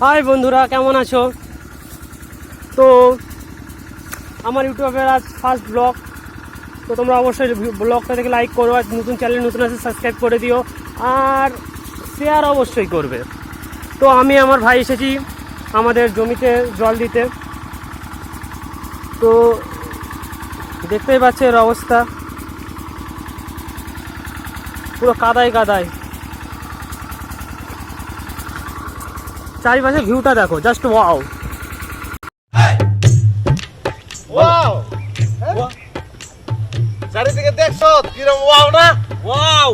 High বন্ধুরা, কেমন আছো? তো আমার ইউটিউবের আজ ফার্স্ট ব্লগ। তো তোমরা অবশ্যই ব্লগটা দেখে লাইক করো, আর নতুন চ্যানেল নতুন আছে সাবস্ক্রাইব করে দিও আর শেয়ার অবশ্যই করবে। তো আমি আমার ভাই এসেছি আমাদের জমিতে জল দিতে। তো দেখতেই পাচ্ছ এর অবস্থা, পুরো কাদায় কাদায়। চারিপাশে ভিউটা দেখো, জাস্ট ওয়াও। ওয়াও চারিদিকে দেখছো কিরম ওয়াও না? Wow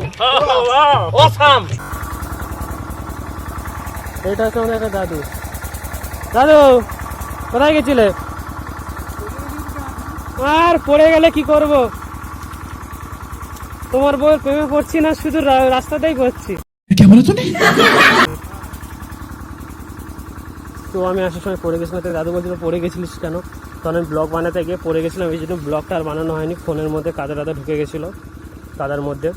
awesome. এটা হচ্ছে আমাদের একটা দাদু। দাদু কোথায় গেছিলে? আর পড়ে গেলে কি করব? তোমার বউয়ের প্রেমে পড়ছি না, শুধু রাস্তাতেই পড়ছি। তো আমি আসার সময় পড়ে গেছিলাম, দাদু বলছিল পড়ে গেছিলিস কেন? তখন আমি ব্লগ বানাতে গিয়ে পড়ে গেছিলাম, এই জন্য ব্লগটা আর বানানো হয়নি। ফোনের মধ্যে কাদা টাদা ঢুকে গেছিলো, কাদার মধ্যে।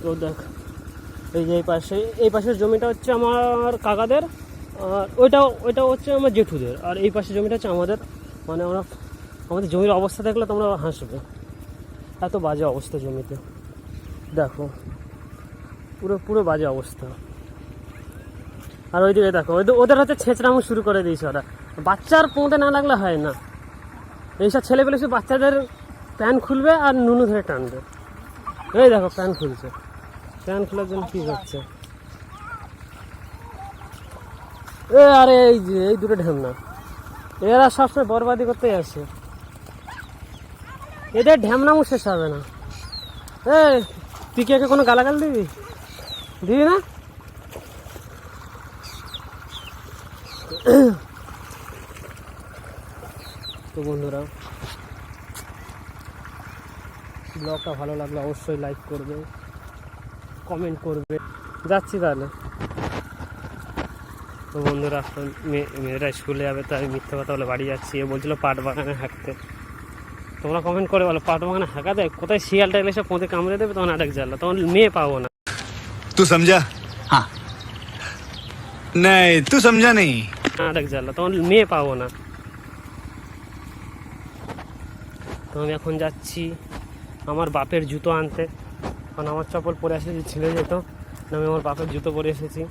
তো দেখ, এই যে এই পাশের জমিটা হচ্ছে আমার কাকাদের, আর ওইটা হচ্ছে আমার জেঠুদের, আর এই পাশের জমিটা হচ্ছে আমাদের। মানে আমাদের জমির অবস্থা দেখলে তোমরা হাসবে, এত বাজে অবস্থা জমিতে। দেখো পুরো বাজে অবস্থা। আর ওইদিকে দেখো, ওদের হাতে ছেঁচড়ামো শুরু করে দিয়েছে ওরা। বাচ্চার পোঁতে না লাগলে হয় না। এইসব ছেলেপেলে সে বাচ্চাদের প্যান্ট খুলবে আর নুনু ধরে টানবে। এই দেখো প্যান্ট খুলছে, প্যান্ট খোলার জন্য কি করছে? আরে এই দুটো ঢেমনা, এরা সবসময় বরবাদি করতেই আসে। এদের ঢেমনামো শেষ হবে না। তুই কি একে কোনো গালাগাল দিবি না? তো বন্ধুরা, ব্লগটা ভালো লাগলে অবশ্যই লাইক করবে, কমেন্ট করবে। যাচ্ছি তাহলে। তো বন্ধুরা, মেয়েরা স্কুলে যাবে, তাই মিথ্যে কথা বলে বাড়ি যাচ্ছি। এ বলছিল পাট বাগানে হাঁকতে। তোমরা কমেন্ট করে বলো, পাট বাগানে হাঁকা দেয় কোথায়? শিয়ালটা এলে সে পোঁতে কামড়ে দেবে, তখন আরেক জ্বালা, তখন মেয়ে পাবো না। तू समझा? हाँ नहीं तू समझा नहीं। আরেক জ্বালা, তখন মেয়ে পাবো না। তো আমি এখন যাচ্ছি আমার বাপের জুতো আনতে, কারণ আমার চপ্পল পরে এসেছি, ছিঁড়ে যেত। আমি আমার বাপের জুতো পরে এসেছি।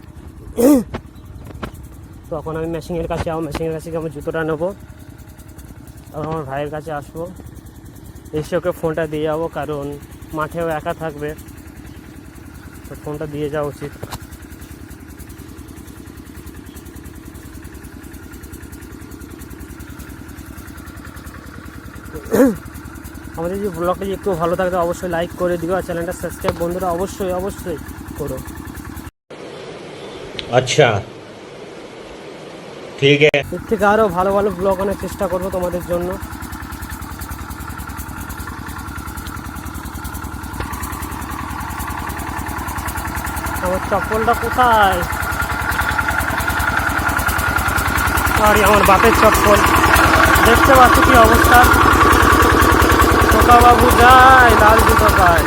তখন আমি মেশিনের কাছে গিয়ে আমার জুতোটা নেবো, আর আমার ভাইয়ের কাছে আসবো, এসে ওকে ফোনটা দিয়ে যাবো, কারণ মাঠেও একা থাকবে, তো ফোনটা দিয়ে যাওয়া উচিত। আমাদের যে ব্লগটা যদি একটু ভালো থাকবে অবশ্যই লাইক করে দিও, আর চ্যানেলটা সাবস্ক্রাইব বন্ধুরা অবশ্যই করো। আচ্ছা ঠিক আছে, এর থেকে আরও ভালো ব্লগ আনার চেষ্টা করবো তোমাদের জন্য। আমার চপ্পলটা কোথায়? আর আমার বাপের চপ্পল, দেখতে পাচ্ছ কি অবস্থা। বাবু যায়, লাল জুতো পায়।